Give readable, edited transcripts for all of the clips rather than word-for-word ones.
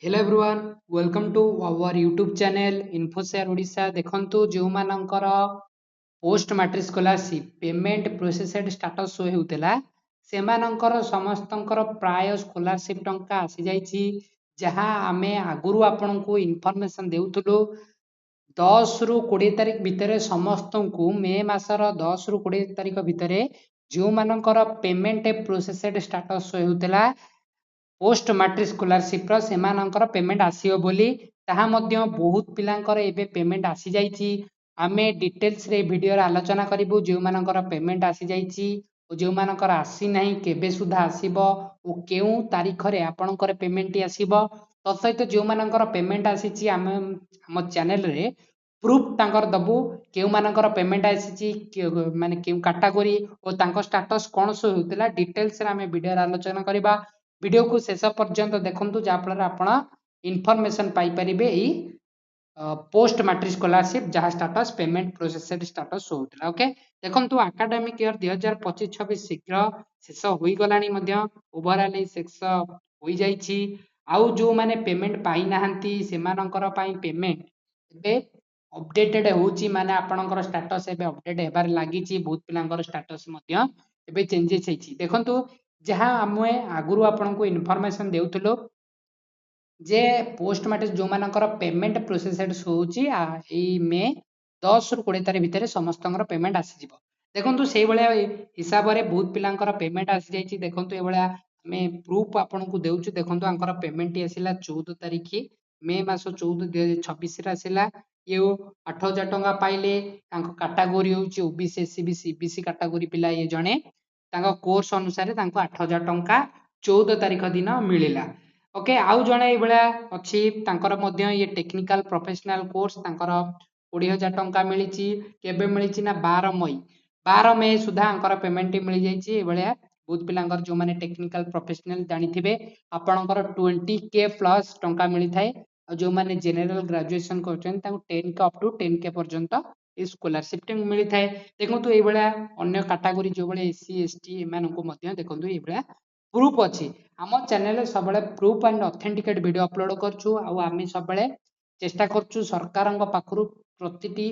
Hello everyone, welcome to our YouTube channel InfoShare Odisha। देखंतु जो मानकर post matric scholarship payment processed status show हेउतला सेमानंकर समस्तंकर प्राय स्कॉलरशिप टंका आसी जाइछि जहां आमे आगुरु आपनकु इन्फॉर्मेशन देउथुलु 10 रु 20 तारिख भितर समस्तंकु मे मासर 10 रु 20 तारिख भितर जो मानकर पेमेंट प्रोसेसड स्टेटस शो हेउतला पोस्ट मैट्रिक स्कॉलरशिप सेमानंकर पेमेंट आसीओ बोली ताहा मध्य बहुत पिलांकर एबे पेमेंट आसी जाइछि। आमे डिटेल्स रे वीडियो रे आलोचना करिबु जो मानकर पेमेंट आसी जाइछि ओ जो मानकर आसी नाही केबे सुधा आसीबो ओ केउ तारिख रे आपनकर पेमेंट आसीबो तसहित जो मानकर पेमेंट आसीछि आमे हम चैनल रे प्रूफ तांकर दबु केउ मानकर पेमेंट आसीछि माने केउ कैटेगरी ओ तांको स्टेटस कोन सो होतला डिटेल्स रे आमे वीडियो रे आलोचना करिबा। वीडियो को शेष पर्यंत देखंतु जाफल आपण इनफॉरमेशन पाई परिबे ई पोस्ट मैट्रिक स्कॉलरशिप जहाँ status payment processed status show होतला। ओके देखंतु एकेडमिक ईयर 2025-26 शीघ्र शेष होई गलानी मध्य ओवरऑल शेष होई जाईछि। आउ जो माने पेमेंट पाई नाहंती सेमानंकर पाई पेमेंट एबे अपडेटेड होउची माने आपनकर स्टेटस एबे अपडेट हेबार लागिची बहुत पिलांकर स्टेटस मध्य एबे चेंजेस हेछि। देखंतु जहाँ आमे आगुरु आपनकु इन्फॉर्मेशन देउथलो जे पोस्ट मैट्रिक जो मानकर पेमेंट प्रोसेसड होउची ए मे 10 रु 20 तारिख भितर समस्तंकर पेमेंट आसी जिवो। देखंतु सेही भलिया हिसाब रे बहुत पिलांकर पेमेंट आसी जाईची। देखंतु ए भलिया आमे प्रूफ आपनकु देउछु। देखंतु आंकर पेमेंट आसीला 14 तारिख मे मास 14 2026 रे आसीला यो 8000 टंका पाइले तांको कैटेगरी होउची ओबीसी एससी सीबीसी कैटेगरी पिला ये जणे तांको कोर्स अनुसार तांको 8000 टंका 14 तारिख दिन मिलिला। ओके आउ जणे ए भलिया अछि तांकर मध्य ये टेक्निकल प्रोफेशनल कोर्स तांकर 20000 टंका मिलिची केबे मिलिची ना 12 मई सुधा आंकर पेमेंट मिल जाईची। ए भलिया बहुत पिलांकर जो माने टेक्निकल प्रोफेशनल जानिथिबे आपनकर 20k प्लस टंका मिली थाए जो माने जनरल ग्रेजुएशन करछन ताको 10k अप टू 10k पर्यंत ए स्कॉलरशिप टे मिली थाए। देखंतु ए भलिया अन्य कैटेगरी जो भले एससी एसटी एमाननको मध्य देखंतु ए भलिया प्रूफ अछि। आम चैनल रे सबले proof and authenticate video upload करछु आ आमी सबले चेष्टा करछु सरकारंग पाखरु प्रतिटी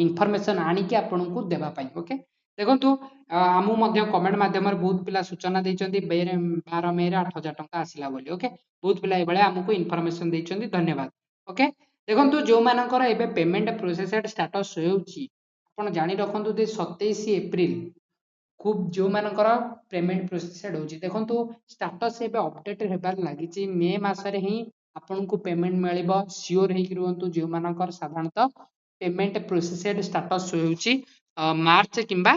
इन्फॉर्मेशन आनी के आपनकु देबा पई। ओके देखंतु आमु मध्य कमेंट माध्यम रे बहुत पिला सूचना दैचंती 12 मई रे 8000 टंका आसिला बोली। ओके बहुत पिला ए भले हमकु इन्फॉर्मेशन दैचंती धन्यवाद। ओके देखंतु जो मानकर एबे पेमेंट प्रोसेसड स्टेटस होउची आपण जानि रखंतु जे 27 एप्रिल खूब जो मानकर पेमेंट प्रोसेसड होउची देखंतु स्टेटस एबे अपडेट हेबार लागिची मे मासरे ही आपनकु पेमेंट मिलिबो सियोर हेकि रहंतु जो मानकर साधारणतः पेमेंट प्रोसेसड स्टेटस होउची मार्च किंबा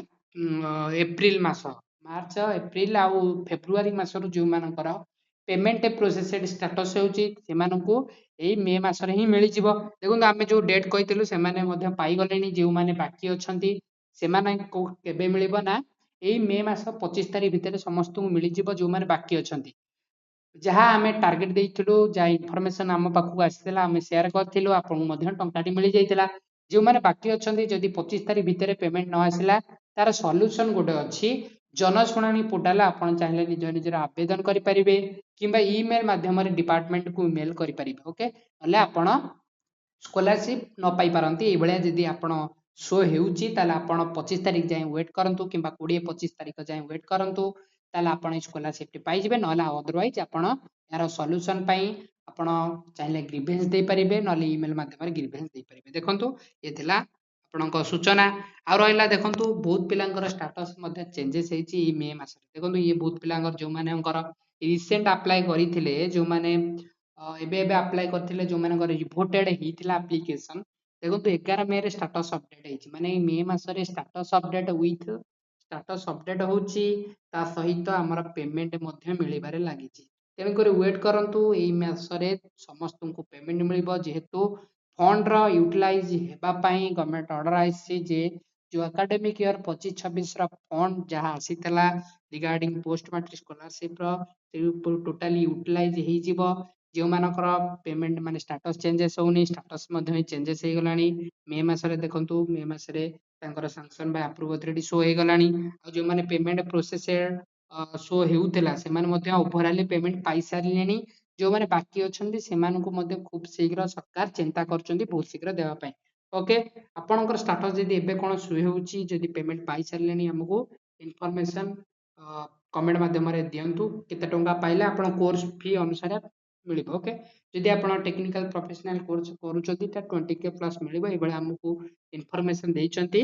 एप्रिल मास मार्च एप्रिल आउ फेब्रुआरी मासरो जो मानकर पेमेंट प्रोसेसड स्टेटस होउची सेमानकु एई मे मासरे ही मिलि जिवो। देखंतु आमे जो डेट कहितलु सेमाने मध्य पाई गलेनी जो माने बाकी अछंती सेमाने को केबे मिलिबो ना एई मे मास 25 तारिख भितर समस्त को मिलि जिवो जो माने बाकी अछंती जहाँ आमे टार्गेट देइथिलु जा इन्फॉर्मेशन आम पाखु आसीला आमे शेयर करथिलु आपन मध्य टंकाटी मिलि जाइतिला। जो माने बाकी अछंती जदि 25 तारिख भितर पेमेंट न आसिला तार सॉल्यूशन गोटे अछि जनशुणानी पोर्टल आपन चाहिले निज निजर आवेदन करि परिबे किंबा ईमेल माध्यम रे डिपार्टमेंट को ईमेल करि परिबे। ओके हले आपन स्कॉलरशिप न पाई पारंती ए भलिया जदि आपन शो हेउची ताला आपन 25 तारिख जाय वेट करंतु किंबा 20-25 तारिख जाय वेट करंतु ताला आपन स्कॉलरशिप टी पाई जिवे नला अदरवाइज आपन यार सॉल्यूशन पाई आपन चाहिले ग्रीवेंस दे परिबे नले ईमेल माध्यम रे ग्रीवेंस दे परिबे। देखंतु ए थिला आपनक सूचना आ रहला देखंतु बहुत पिलांकर स्टेटस मध्ये चेंजेस हेची ई मे मास देखंतु ये बहुत पिलांकर जो माने अंकर रिसेंट अप्लाई करिथिले जो माने एबे एबे अप्लाई करथिले जो माने रिपोर्टेड हेथिला एप्लीकेशन देखंतु 11 मे रे स्टेटस अपडेट हेची माने मे मास रे status update with status update होची ता सहित हमर पेमेंट मध्ये मिलिबारे लागिची। तेन करी वेट करंतु एई मास रे समस्त को पेमेंट मिलिबो जेहेतु फंड रो यूटिलाइज हेबा पई गवर्नमेंट ऑर्डर आइसी जे जो एकेडमिक ईयर 25-26 रा फंड जहां आसीतला रिगार्डिंग पोस्ट मैट्रिक स्कॉलरशिप रो टोटली यूटिलाइज हेई जिवो जो मानकर पेमेंट माने स्टेटस चेंजेस होउनी स्टेटस मध्ये चेंजेस हे गलानी मे मास रे देखंतु मे मास रे तांकर sanction by approve authority show हे गलानी आ जो माने पेमेंट प्रोसेस शो हेउतला से माने मध्ये ओवरऑल पेमेंट पाई सारिलेनी जो मैंने बाकी अछंती सेमानकु मध्य खूब शीघ्र सरकार चिंता करछंती बहुत शीघ्र देवा पई ओके आपनकर स्टेटस जदी एबे कोन शो हेउची जदी पेमेंट पाई सारलेनी हमकु इन्फॉर्मेशन कमेंट माध्यम रे दियंतु केते टंका पाइले आपण कोर्स फी अनुसार मिलिबो ओके जदी आपण टेक्निकल प्रोफेशनल कोर्स करूचंती ता 20k प्लस मिलिबो एबळे हमकु इन्फॉर्मेशन देइचंती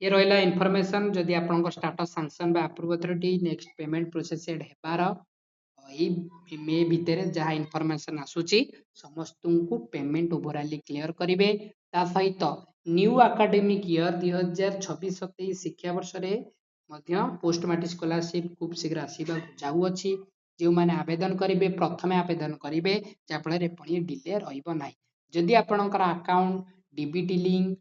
ये रहिला इन्फॉर्मेशन जदी आपनकर स्टेटस सैंक्शन बा अप्रूव अथॉरिटी नेक्स्ट पेमेंट प्रोसेसेड हेबार एई मे भितर जहा इन्फॉर्मेशन आसुची समस्तଙ୍କୁ पेमेंट ओवरऑली क्लियर करिवे ता सहित न्यू एकेडमिक ईयर 2026-27 शिक्षा वर्ष रे मध्य पोस्ट मैट्रिक स्कॉलरशिप खूब शीघ्र आसीबा जाउअछि जो माने आवेदन करिवे प्रथमे आवेदन करिवे जा फल रे पणी डिले रहइबो नाही जदी आपनकर अकाउंट डीबीटी लिंक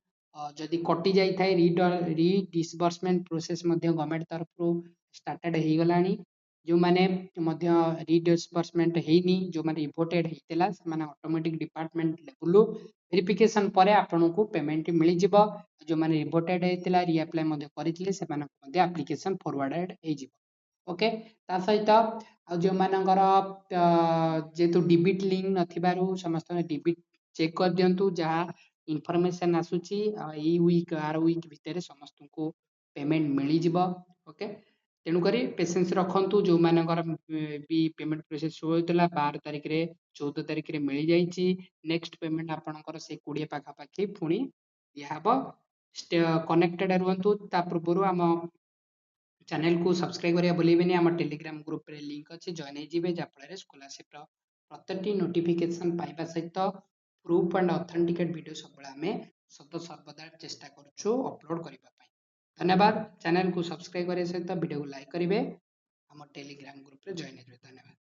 जदी कटि जाई थाए री डिसबर्समेंट प्रोसेस मध्य गवर्नमेंट तरफ स्टार्टेड हेई गलानी जो माने मध्य री डिसबर्समेंट हेइनी जो माने रिपोर्टेड हेइतेला से माने ऑटोमेटिक डिपार्टमेंट लेवल वेरिफिकेशन परे आपनको पेमेंट मिली जिवो जो माने रिपोर्टेड हेइतेला री अप्लाई मध्य करितले से माने मध्य एप्लीकेशन फॉरवर्डेड हेइ जिवो ओके ता सहित आ जो मानकर जेतु डिबिट लिंक नथिबारु समस्त डिबिट चेक कर दियंतु जहा इन्फॉर्मेशन आसुची ई वीक आर वीक भितर समस्त को पेमेंट मिली जिवो ओके तेणु करी पेशेंस रखंतु जो मानकर भी पेमेंट प्रोसेस शो होतला 12 तारिख रे 14 तारिख रे मिली जाईची नेक्स्ट पेमेंट आपनकर से 20 पाखा पाखी पुणी दियाहब कनेक्टेड रुहंतु ता पूर्वरु हम चैनल को सब्सक्राइब करिया भूलिबेनी हम टेलीग्राम ग्रुप रे लिंक अछि जॉइन हे जिवे जा फल रे स्कॉलरशिप रो प्रत्येकटी नोटिफिकेशन पाइबा सहित प्रूफ एंड ऑथेंटिकेट वीडियो सब आमे सदा सर्वदा चेष्टा करछु अपलोड करिबा पई धन्यवाद चैनल को सब्सक्राइब करिया सहित वीडियो को लाइक करिवे हम टेलीग्राम ग्रुप रे जॉइन हे धन्यवाद।